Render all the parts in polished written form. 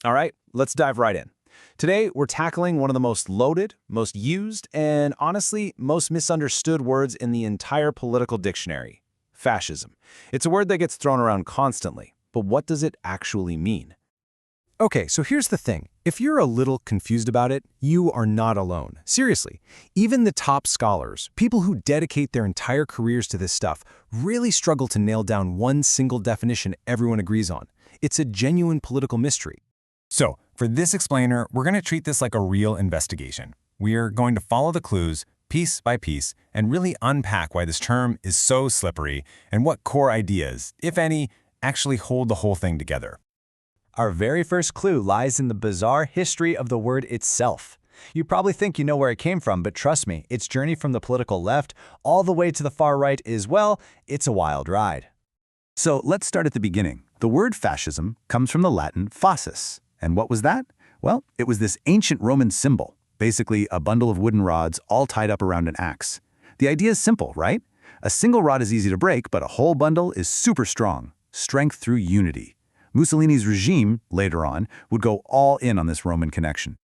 All right, let's dive right in. Today, we're tackling one of the most loaded, most used, and honestly, most misunderstood words in the entire political dictionary: fascism. It's a word that gets thrown around constantly, but what does it actually mean? Okay, so here's the thing. If you're a little confused about it, you are not alone. Seriously, even the top scholars, people who dedicate their entire careers to this stuff, really struggle to nail down one single definition everyone agrees on. It's a genuine political mystery. So, for this explainer, we're going to treat this like a real investigation. We are going to follow the clues piece by piece and really unpack why this term is so slippery and what core ideas, if any, actually hold the whole thing together. Our very first clue lies in the bizarre history of the word itself. You probably think you know where it came from, but trust me, its journey from the political left all the way to the far right is, well, it's a wild ride. So let's start at the beginning. The word fascism comes from the Latin fascis. And what was that? Well, it was this ancient Roman symbol, basically a bundle of wooden rods all tied up around an axe. The idea is simple, right? A single rod is easy to break, but a whole bundle is super strong. Strength through unity. Mussolini's regime, later on, would go all in on this Roman connection.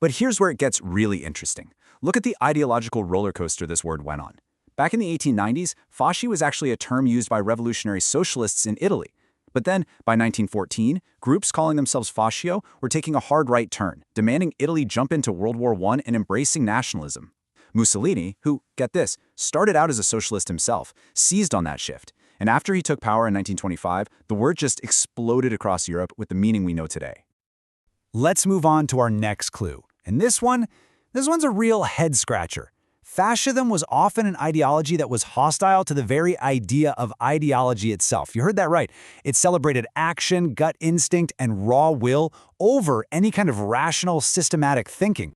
But here's where it gets really interesting. Look at the ideological roller coaster this word went on. Back in the 1890s, fasci was actually a term used by revolutionary socialists in Italy. But then, by 1914, groups calling themselves fascio were taking a hard right turn, demanding Italy jump into World War I and embracing nationalism. Mussolini, who, get this, started out as a socialist himself, seized on that shift. And after he took power in 1925, the word just exploded across Europe with the meaning we know today. Let's move on to our next clue. And this one's a real head-scratcher. Fascism was often an ideology that was hostile to the very idea of ideology itself. You heard that right. It celebrated action, gut instinct, and raw will over any kind of rational, systematic thinking.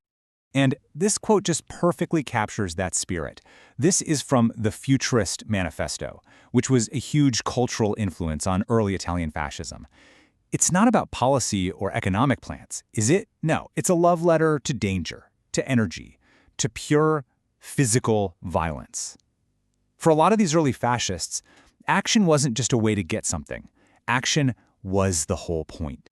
And this quote just perfectly captures that spirit. This is from the Futurist Manifesto, which was a huge cultural influence on early Italian fascism. It's not about policy or economic plans, is it? No, it's a love letter to danger, to energy, to pure physical violence. For a lot of these early fascists, action wasn't just a way to get something. Action was the whole point.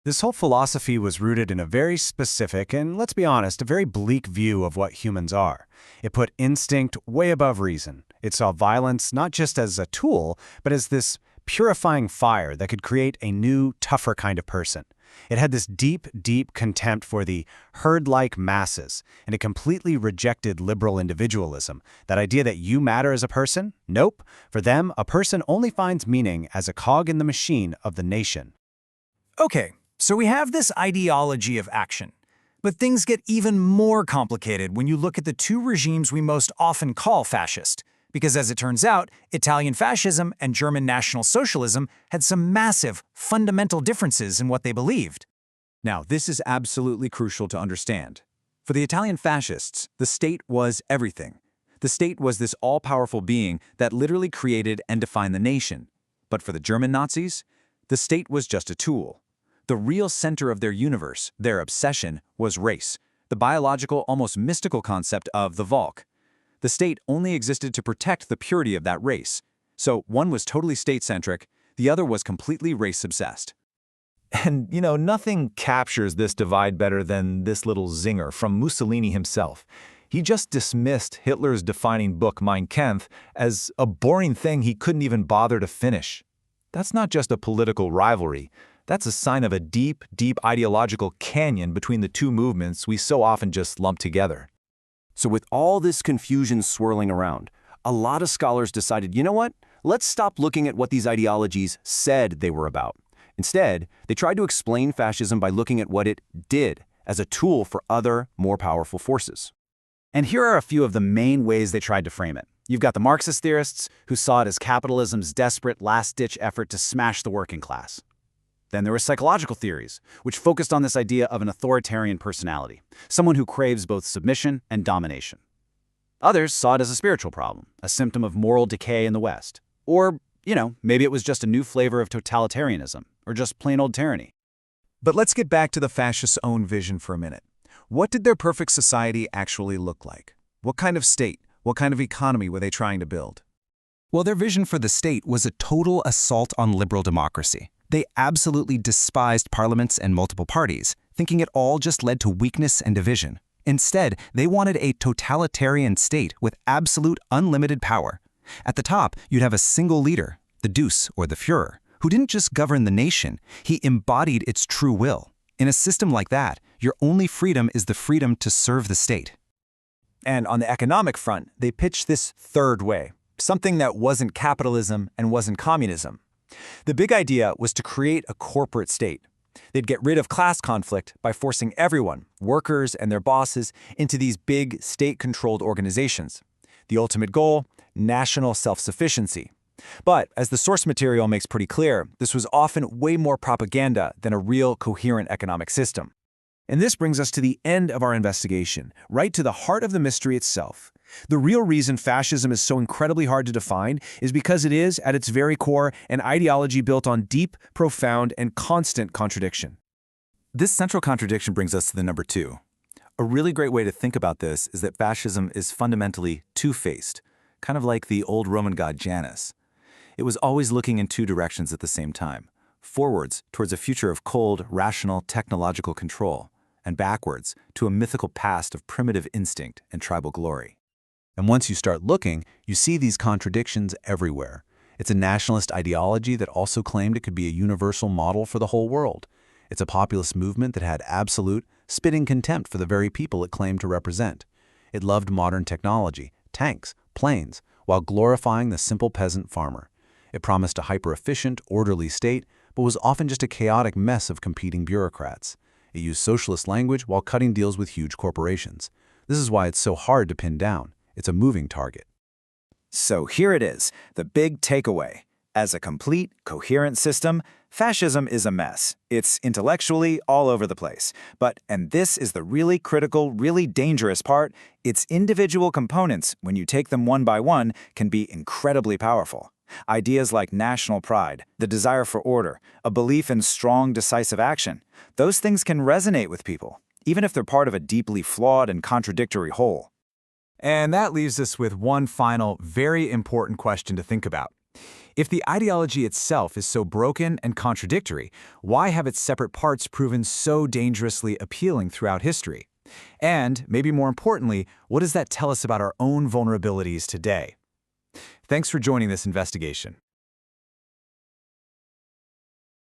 This whole philosophy was rooted in a very specific and, let's be honest, a very bleak view of what humans are. It put instinct way above reason. It saw violence not just as a tool, but as this purifying fire that could create a new, tougher kind of person. It had this deep, deep contempt for the herd-like masses, and it completely rejected liberal individualism, that idea that you matter as a person. Nope. For them, a person only finds meaning as a cog in the machine of the nation. Okay, so we have this ideology of action. But things get even more complicated when you look at the two regimes we most often call fascist. Because as it turns out, Italian fascism and German National Socialism had some massive, fundamental differences in what they believed. Now, this is absolutely crucial to understand. For the Italian fascists, the state was everything. The state was this all-powerful being that literally created and defined the nation. But for the German Nazis, the state was just a tool. The real center of their universe, their obsession, was race, the biological, almost mystical concept of the Volk. The state only existed to protect the purity of that race. So one was totally state-centric, the other was completely race-obsessed. And, nothing captures this divide better than this little zinger from Mussolini himself. He just dismissed Hitler's defining book, Mein Kampf, as a boring thing he couldn't even bother to finish. That's not just a political rivalry. That's a sign of a deep, deep ideological canyon between the two movements we so often just lump together. So with all this confusion swirling around, a lot of scholars decided, you know what? Let's stop looking at what these ideologies said they were about. Instead, they tried to explain fascism by looking at what it did as a tool for other, more powerful forces. And here are a few of the main ways they tried to frame it. You've got the Marxist theorists, who saw it as capitalism's desperate last-ditch effort to smash the working class. Then there were psychological theories, which focused on this idea of an authoritarian personality, someone who craves both submission and domination. Others saw it as a spiritual problem, a symptom of moral decay in the West. Or, maybe it was just a new flavor of totalitarianism, or just plain old tyranny. But let's get back to the fascists' own vision for a minute. What did their perfect society actually look like? What kind of state, what kind of economy were they trying to build? Well, their vision for the state was a total assault on liberal democracy. They absolutely despised parliaments and multiple parties, thinking it all just led to weakness and division. Instead, they wanted a totalitarian state with absolute unlimited power. At the top, you'd have a single leader, the Deuce or the Führer, who didn't just govern the nation, he embodied its true will. In a system like that, your only freedom is the freedom to serve the state. And on the economic front, they pitched this third way, something that wasn't capitalism and wasn't communism. The big idea was to create a corporate state. They'd get rid of class conflict by forcing everyone, workers and their bosses, into these big state-controlled organizations. The ultimate goal? National self-sufficiency. But, as the source material makes pretty clear, this was often way more propaganda than a real coherent economic system. And this brings us to the end of our investigation, right to the heart of the mystery itself. The real reason fascism is so incredibly hard to define is because it is, at its very core, an ideology built on deep, profound, and constant contradiction. This central contradiction brings us to the number 2. A really great way to think about this is that fascism is fundamentally two-faced, kind of like the old Roman god Janus. It was always looking in two directions at the same time, forwards towards a future of cold, rational, technological control, and backwards to a mythical past of primitive instinct and tribal glory. And once you start looking, you see these contradictions everywhere. It's a nationalist ideology that also claimed it could be a universal model for the whole world. It's a populist movement that had absolute, spitting contempt for the very people it claimed to represent. It loved modern technology, tanks, planes, while glorifying the simple peasant farmer. It promised a hyper-efficient, orderly state, but was often just a chaotic mess of competing bureaucrats. It used socialist language while cutting deals with huge corporations. This is why it's so hard to pin down. It's a moving target. So here it is, the big takeaway. As a complete, coherent system, fascism is a mess. It's intellectually all over the place. But, and this is the really critical, really dangerous part, its individual components, when you take them one by one, can be incredibly powerful. Ideas like national pride, the desire for order, a belief in strong, decisive action, those things can resonate with people, even if they're part of a deeply flawed and contradictory whole. And that leaves us with one final, very important question to think about. If the ideology itself is so broken and contradictory, why have its separate parts proven so dangerously appealing throughout history? And, maybe more importantly, what does that tell us about our own vulnerabilities today? Thanks for joining this investigation.